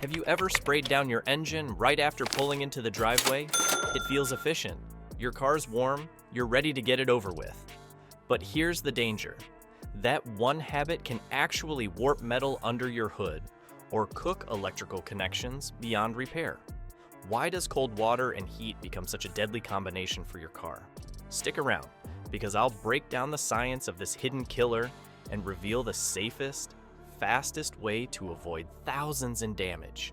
Have you ever sprayed down your engine right after pulling into the driveway? It feels efficient. Your car's warm, you're ready to get it over with. But here's the danger. That one habit can actually warp metal under your hood or cook electrical connections beyond repair. Why does cold water and heat become such a deadly combination for your car? Stick around, because I'll break down the science of this hidden killer and reveal the safest, fastest way to avoid thousands in damage.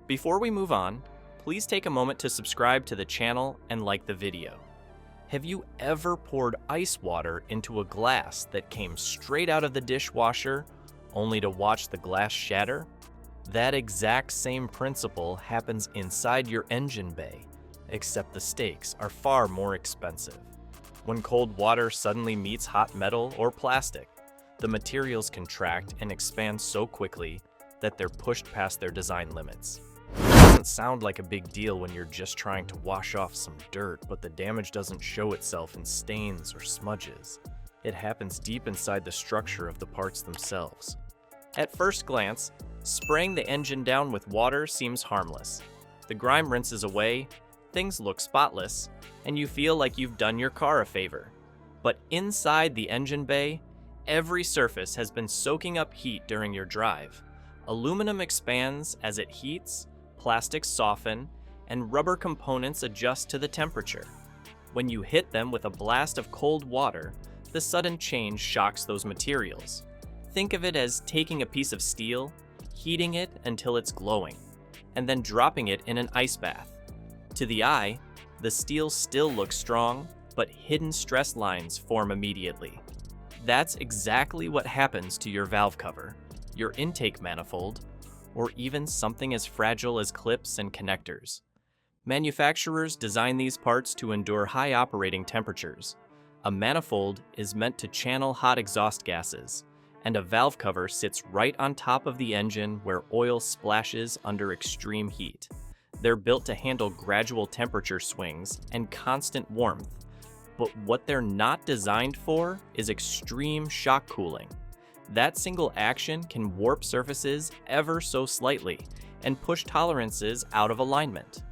Before we move on, please take a moment to subscribe to the channel and like the video. Have you ever poured ice water into a glass that came straight out of the dishwasher only to watch the glass shatter? That exact same principle happens inside your engine bay, except the stakes are far more expensive. When cold water suddenly meets hot metal or plastic, the materials contract and expand so quickly that they're pushed past their design limits. It doesn't sound like a big deal when you're just trying to wash off some dirt, but the damage doesn't show itself in stains or smudges. It happens deep inside the structure of the parts themselves. At first glance, spraying the engine down with water seems harmless. The grime rinses away, things look spotless, and you feel like you've done your car a favor. But inside the engine bay, every surface has been soaking up heat during your drive. Aluminum expands as it heats, plastics soften, and rubber components adjust to the temperature. When you hit them with a blast of cold water, the sudden change shocks those materials. Think of it as taking a piece of steel, heating it until it's glowing, and then dropping it in an ice bath. To the eye, the steel still looks strong, but hidden stress lines form immediately. That's exactly what happens to your valve cover, your intake manifold, or even something as fragile as clips and connectors. Manufacturers design these parts to endure high operating temperatures. A manifold is meant to channel hot exhaust gases, and a valve cover sits right on top of the engine where oil splashes under extreme heat. They're built to handle gradual temperature swings and constant warmth. But what they're not designed for is extreme shock cooling. That single action can warp surfaces ever so slightly and push tolerances out of alignment.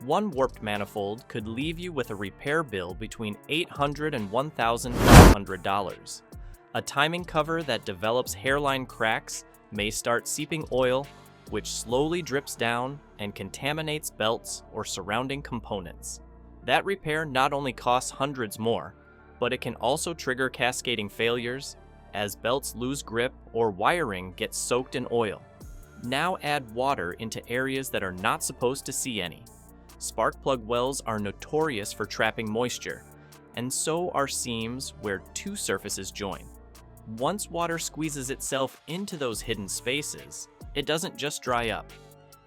One warped manifold could leave you with a repair bill between $800 and $1,500. A timing cover that develops hairline cracks may start seeping oil, which slowly drips down and contaminates belts or surrounding components. That repair not only costs hundreds more, but it can also trigger cascading failures as belts lose grip or wiring gets soaked in oil. Now add water into areas that are not supposed to see any. Spark plug wells are notorious for trapping moisture, and so are seams where two surfaces join. Once water squeezes itself into those hidden spaces, it doesn't just dry up.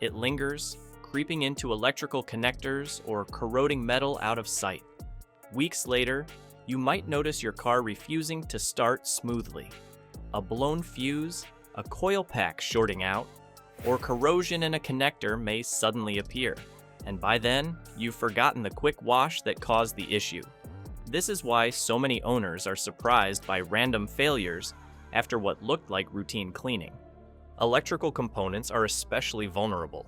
It lingers, creeping into electrical connectors or corroding metal out of sight. Weeks later, you might notice your car refusing to start smoothly. A blown fuse, a coil pack shorting out, or corrosion in a connector may suddenly appear. And by then, you've forgotten the quick wash that caused the issue. This is why so many owners are surprised by random failures after what looked like routine cleaning. Electrical components are especially vulnerable.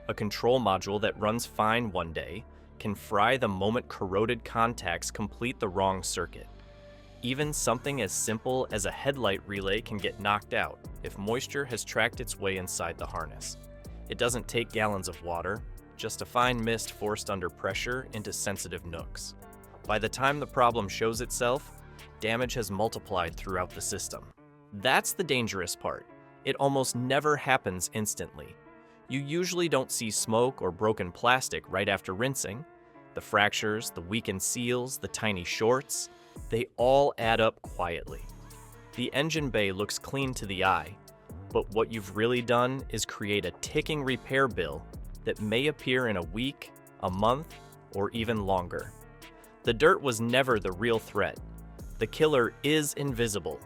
A control module that runs fine one day can fry the moment corroded contacts complete the wrong circuit. Even something as simple as a headlight relay can get knocked out if moisture has tracked its way inside the harness. It doesn't take gallons of water, just a fine mist forced under pressure into sensitive nooks. By the time the problem shows itself, damage has multiplied throughout the system. That's the dangerous part. It almost never happens instantly. You usually don't see smoke or broken plastic right after rinsing. The fractures, the weakened seals, the tiny shorts, they all add up quietly. The engine bay looks clean to the eye, but what you've really done is create a ticking repair bill that may appear in a week, a month, or even longer. The dirt was never the real threat. The killer is invisible.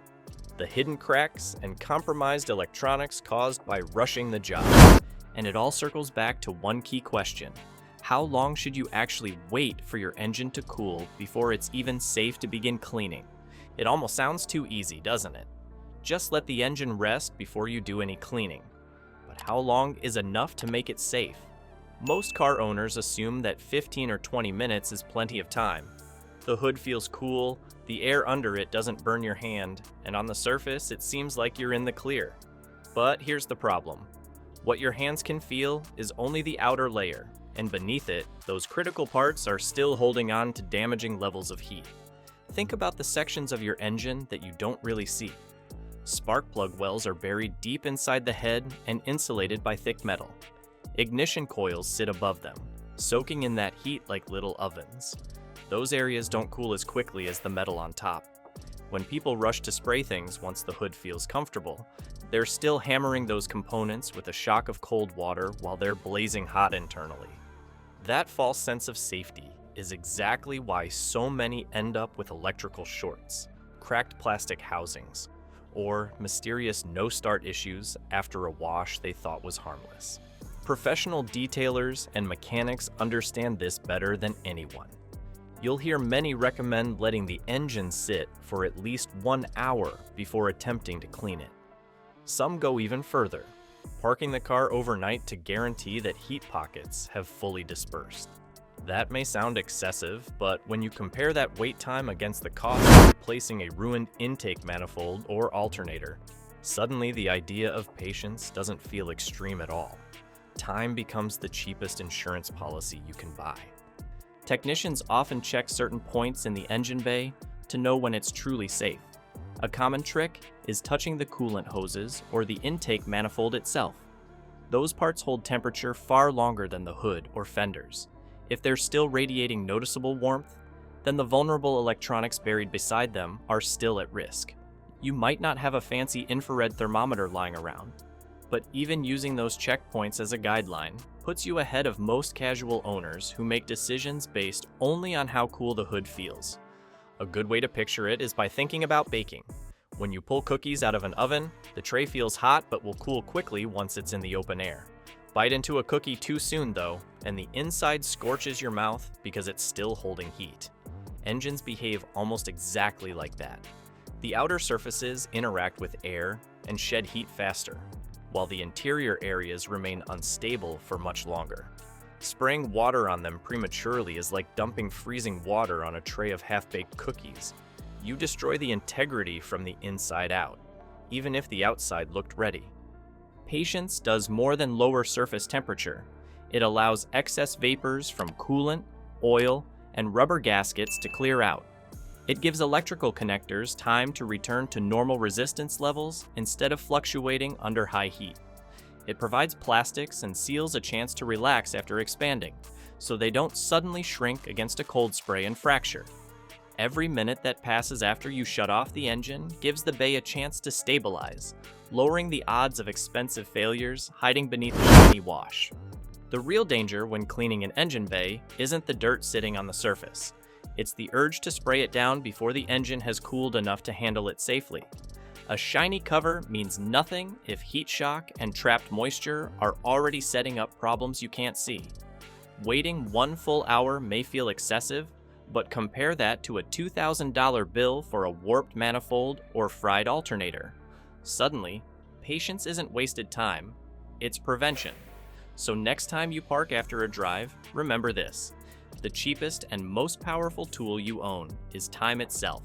The hidden cracks and compromised electronics caused by rushing the job. And it all circles back to one key question. How long should you actually wait for your engine to cool before it's even safe to begin cleaning? It almost sounds too easy, doesn't it? Just let the engine rest before you do any cleaning. But But how long is enough to make it safe? Most car owners assume that 15 or 20 minutes is plenty of time. The hood feels cool, the air under it doesn't burn your hand, and on the surface it seems like you're in the clear. But here's the problem. What your hands can feel is only the outer layer, and beneath it, those critical parts are still holding on to damaging levels of heat. Think about the sections of your engine that you don't really see. Spark plug wells are buried deep inside the head and insulated by thick metal. Ignition coils sit above them, soaking in that heat like little ovens. Those areas don't cool as quickly as the metal on top. When people rush to spray things once the hood feels comfortable, they're still hammering those components with a shock of cold water while they're blazing hot internally. That false sense of safety is exactly why so many end up with electrical shorts, cracked plastic housings, or mysterious no-start issues after a wash they thought was harmless. Professional detailers and mechanics understand this better than anyone. You'll hear many recommend letting the engine sit for at least 1 hour before attempting to clean it. Some go even further, parking the car overnight to guarantee that heat pockets have fully dispersed. That may sound excessive, but when you compare that wait time against the cost of replacing a ruined intake manifold or alternator, suddenly the idea of patience doesn't feel extreme at all. Time becomes the cheapest insurance policy you can buy. Technicians often check certain points in the engine bay to know when it's truly safe. A common trick is touching the coolant hoses or the intake manifold itself. Those parts hold temperature far longer than the hood or fenders. If they're still radiating noticeable warmth, then the vulnerable electronics buried beside them are still at risk. You might not have a fancy infrared thermometer lying around, but even using those checkpoints as a guideline puts you ahead of most casual owners who make decisions based only on how cool the hood feels. A good way to picture it is by thinking about baking. When you pull cookies out of an oven, the tray feels hot but will cool quickly once it's in the open air. Bite into a cookie too soon though, and the inside scorches your mouth because it's still holding heat. Engines behave almost exactly like that. The outer surfaces interact with air and shed heat faster, while the interior areas remain unstable for much longer. Spraying water on them prematurely is like dumping freezing water on a tray of half-baked cookies. You destroy the integrity from the inside out, even if the outside looked ready. Patience does more than lower surface temperature. It allows excess vapors from coolant, oil, and rubber gaskets to clear out. It gives electrical connectors time to return to normal resistance levels instead of fluctuating under high heat. It provides plastics and seals a chance to relax after expanding, so they don't suddenly shrink against a cold spray and fracture. Every minute that passes after you shut off the engine gives the bay a chance to stabilize, lowering the odds of expensive failures hiding beneath a shiny wash. The real danger when cleaning an engine bay isn't the dirt sitting on the surface. It's the urge to spray it down before the engine has cooled enough to handle it safely. A shiny cover means nothing if heat shock and trapped moisture are already setting up problems you can't see. Waiting 1 full hour may feel excessive, but compare that to a $2,000 bill for a warped manifold or fried alternator. Suddenly, patience isn't wasted time, it's prevention. So next time you park after a drive, remember this: the cheapest and most powerful tool you own is time itself.